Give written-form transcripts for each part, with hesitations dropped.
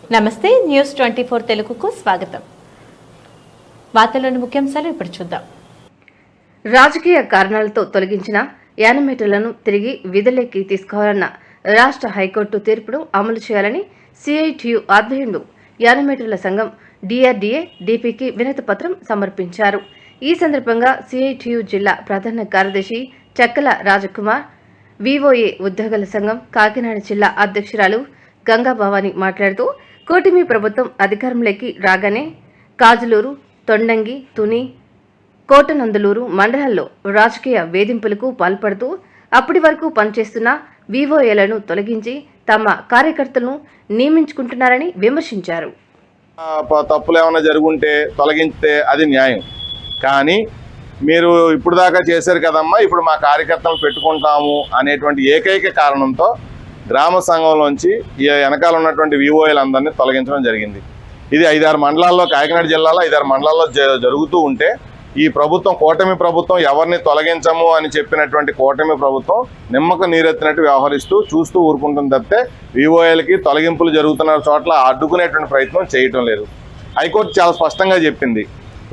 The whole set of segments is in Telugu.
నమస్తే న్యూస్ 24 తెలుగుకు స్వాగతం. వార్తల్లోని ముఖ్యాంశాలు ఇప్పుడు చూద్దాం. రాజకీయ కారణాలతో తొలగించిన యానిమేటర్లను తిరిగి విధుల్లోకి తీసుకోవాలన్న రాష్ట్ర హైకోర్టు తీర్పును అమలు చేయాలని సిఐటియు ఆధ్వర్యంలో యానిమేటర్ల సంఘం డిఆర్డీఏ డిపికి వినతి పత్రం సమర్పించారు. ఈ సందర్భంగా సిఐటియు జిల్లా ప్రధాన కార్యదర్శి చక్కల రాజకుమార్, వివోఏ ఉద్యోగుల సంఘం కాకినాడ జిల్లా అధ్యక్షురాలు గంగా భవాని మాట్లాడుతూ, కూటమి ప్రభుత్వం అధికారంలోకి రాగానే కాజులూరు, తొండంగి, తుని, కోటనందలూరు మండలాల్లో రాజకీయ వేధింపులకు పాల్పడుతూ అప్పటి వరకు పనిచేస్తున్న వివోఏలను తొలగించి తమ కార్యకర్తలను నియమించుకుంటున్నారని విమర్శించారు. తప్పులు ఏమైనా జరుగుంటే తొలగిస్తే అది న్యాయం, కానీ మీరు ఇప్పుడు దాకా చేశారు కదమ్మా, ఇప్పుడు మా కార్యకర్తలను పెట్టుకుంటాము అనేటువంటి ఏకైక కారణంతో గ్రామ సంఘంలోంచి ఈ వెనకాల ఉన్నటువంటి వివోఏలందరినీ తొలగించడం జరిగింది. ఇది 5-6 మండలాల్లో, కాకినాడ జిల్లాలో 5-6 మండలాల్లో జరుగుతూ ఉంటే ఈ ప్రభుత్వం, కూటమి ప్రభుత్వం ఎవరిని తొలగించము అని చెప్పినటువంటి కూటమి ప్రభుత్వం నిమ్మక నీరెత్తినట్టు వ్యవహరిస్తూ చూస్తూ ఊరుకుంటుంది తప్పితే వివోఏలకి తొలగింపులు జరుగుతున్న చోట్ల అడ్డుకునేటువంటి ప్రయత్నం చేయటం లేదు. హైకోర్టు చాలా స్పష్టంగా చెప్పింది,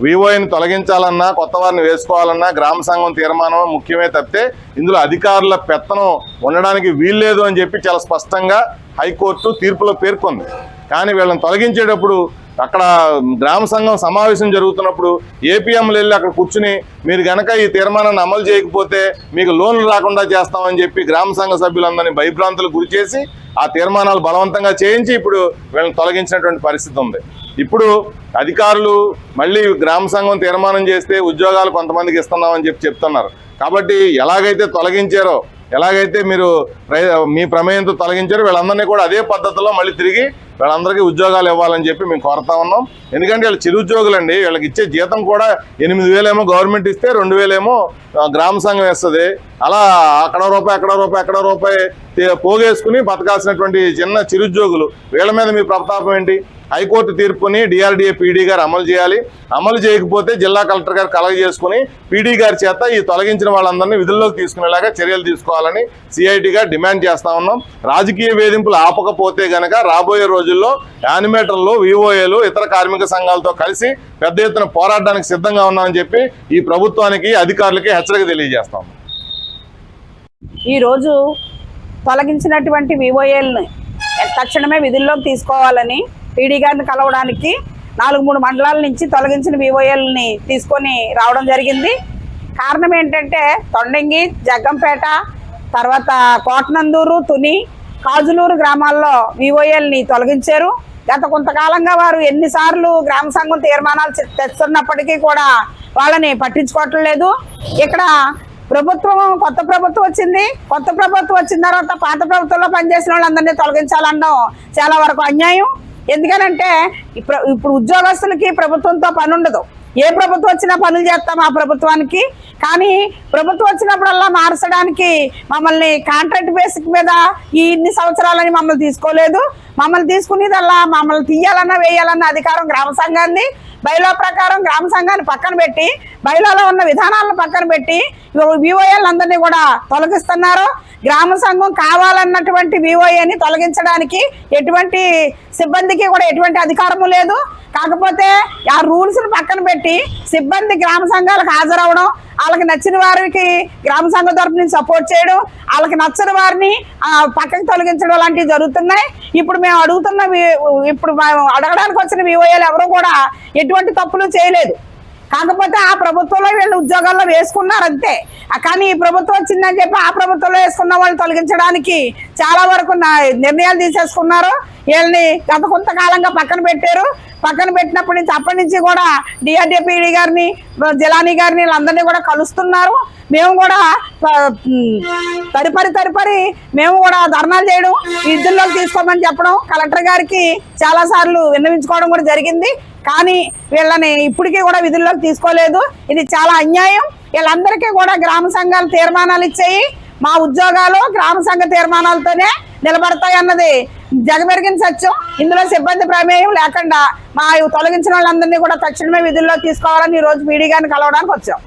వివోఏని తొలగించాలన్నా కొత్త వారిని వేసుకోవాలన్నా గ్రామ సంఘం తీర్మానం ముఖ్యమే తప్పితే ఇందులో అధికారుల పెత్తనం ఉండడానికి వీల్లేదు అని చెప్పి చాలా స్పష్టంగా హైకోర్టు తీర్పులో పేర్కొంది. కానీ వీళ్ళని తొలగించేటప్పుడు అక్కడ గ్రామ సంఘం సమావేశం జరుగుతున్నప్పుడు ఏపీఎంలు వెళ్ళి అక్కడ కూర్చుని మీరు కనుక ఈ తీర్మానాన్ని అమలు చేయకపోతే మీకు లోన్లు రాకుండా చేస్తామని చెప్పి గ్రామ సంఘ సభ్యులందరినీ భయభ్రాంతులకు గురి చేసి ఆ తీర్మానాలు బలవంతంగా చేయించి ఇప్పుడు వీళ్ళని తొలగించినటువంటి పరిస్థితి ఉంది. ఇప్పుడు అధికారులు మళ్ళీ గ్రామ సంఘం తీర్మానం చేస్తే ఉద్యోగాలు కొంతమందికి ఇస్తున్నామని చెప్పి చెప్తున్నారు. కాబట్టి ఎలాగైతే తొలగించారో, ఎలాగైతే మీరు మీ ప్రమేయంతో తొలగించారో వీళ్ళందరినీ కూడా అదే పద్ధతిలో మళ్ళీ తిరిగి వీళ్ళందరికీ ఉద్యోగాలు ఇవ్వాలని చెప్పి మేము కోరుతా ఉన్నాం. ఎందుకంటే వీళ్ళు చిరుద్యోగులండి, వీళ్ళకి ఇచ్చే జీతం కూడా 8,000 ఏమో గవర్నమెంట్ ఇస్తే 2,000 ఏమో గ్రామ సంఘం ఇస్తుంది. అలా అక్కడ రూపాయి పోగేసుకుని బతకాల్సినటువంటి చిన్న చిరుద్యోగులు, వీళ్ళ మీద మీ ప్రతాపం ఏంటి? హైకోర్టు తీర్పుని డిఆర్డీఏ పీడీ గారు అమలు చేయాలి. అమలు చేయకపోతే జిల్లా కలెక్టర్ గారు కలగజేసుకుని పీడీ గారి చేత ఈ తొలగించిన వాళ్ళందరినీ విధుల్లోకి తీసుకునేలాగా చర్యలు తీసుకోవాలని సిఐటిగా డిమాండ్ చేస్తా ఉన్నాం. రాజకీయ వేధింపులు ఆపకపోతే గనక రాబోయే రోజుల్లో యానిమేటర్లు, వివోఏలు, ఇతర కార్మిక సంఘాలతో కలిసి పెద్ద ఎత్తున పోరాడడానికి సిద్ధంగా ఉన్నామని చెప్పి ఈ ప్రభుత్వానికి, అధికారులకి హెచ్చరిక తెలియజేస్తాం. ఈరోజు తొలగించినటువంటి వివోఏలను తక్షణమే విధుల్లోకి తీసుకోవాలని పీడీ గారిని కలవడానికి 4-3 మండలాల నుంచి తొలగించిన వివోఏలని తీసుకొని రావడం జరిగింది. కారణం ఏంటంటే తొండంగి, జగ్గంపేట, తర్వాత కోటనందూరు, తుని, కాజులూరు గ్రామాల్లో వివోఏలని తొలగించారు. గత కొంతకాలంగా వారు ఎన్నిసార్లు గ్రామ సంఘం తీర్మానాలు తెస్తున్నప్పటికీ కూడా వాళ్ళని పట్టించుకోవటం లేదు. ఇక్కడ కొత్త ప్రభుత్వం వచ్చింది. కొత్త ప్రభుత్వం వచ్చిన తర్వాత పాత ప్రభుత్వంలో పనిచేసిన వాళ్ళందరినీ తొలగించాలనడం చాలా వరకు అన్యాయం. ఎందుకనంటే ఇప్పుడు ఉద్యోగస్తులకి ప్రభుత్వంతో పని ఉండదు. ఏ ప్రభుత్వం వచ్చినా పనులు చేస్తాం ఆ ప్రభుత్వానికి. కానీ ప్రభుత్వం వచ్చినప్పుడల్లా మార్చడానికి మమ్మల్ని కాంట్రాక్ట్ బేసిక్ మీద ఇన్ని సంవత్సరాలని మమ్మల్ని తీసుకోలేదు. మమ్మల్ని తీసుకునేదల్లా మమ్మల్ని తీయాలన్నా వేయాలన్న అధికారం గ్రామ సంఘాన్ని. బైలో ప్రకారం గ్రామ సంఘాన్ని పక్కన పెట్టి, బైలోలో ఉన్న విధానాలను పక్కన పెట్టి వివోఏలందరినీ కూడా తొలగిస్తున్నారు. గ్రామ సంఘం కావాలన్నటువంటి వివోఏని తొలగించడానికి ఎటువంటి సిబ్బందికి కూడా ఎటువంటి అధికారము లేదు. కాకపోతే ఆ రూల్స్ని పక్కన పెట్టి సిబ్బంది గ్రామ సంఘాలకు హాజరవడం, వాళ్ళకి నచ్చిన వారికి గ్రామ సంఘం తరపు నుంచి సపోర్ట్ చేయడం, వాళ్ళకి నచ్చని వారిని పక్కకు తొలగించడం లాంటివి జరుగుతున్నాయి. ఇప్పుడు మేము అడగడానికి వచ్చిన వివోఏలు ఎవరు కూడా ఎటువంటి తప్పులు చేయలేదు. కాకపోతే ఆ ప్రభుత్వంలో వీళ్ళు ఉద్యోగాల్లో వేసుకున్నారు అంతే. కానీ ఈ ప్రభుత్వం వచ్చిందని చెప్పి ఆ ప్రభుత్వంలో వేసుకున్న వాళ్ళని తొలగించడానికి చాలా వరకు నిర్ణయాలు తీసేసుకున్నారు. వీళ్ళని గత కొంతకాలంగా పక్కన పెట్టారు. పక్కన పెట్టినప్పటి నుంచి అప్పటి నుంచి కూడా డిఆర్డీఏ పీడీ గారిని, జిలానీ గారిని వీళ్ళందరినీ కూడా కలుస్తున్నారు. మేము కూడా తరిపరి మేము కూడా ధర్నాలు చేయడం, విధుల్లోకి తీసుకోమని చెప్పడం, కలెక్టర్ గారికి చాలాసార్లు విన్నవించుకోవడం కూడా జరిగింది. కానీ వీళ్ళని ఇప్పటికీ కూడా విధుల్లోకి తీసుకోలేదు. ఇది చాలా అన్యాయం. వీళ్ళందరికీ కూడా గ్రామ సంఘాలు తీర్మానాలు ఇచ్చాయి. మా ఉద్యోగాలు గ్రామ సంఘ తీర్మానాలతోనే నిలబడతాయి అన్నది జగమెరిగిన సత్యం. ఇందులో సిబ్బంది ప్రమేయం లేకుండా మా తొలగించిన వాళ్ళందరినీ కూడా తక్షణమే విధుల్లో తీసుకోవాలని ఈరోజు పీడీ గారిని కలవడానికి వచ్చాం.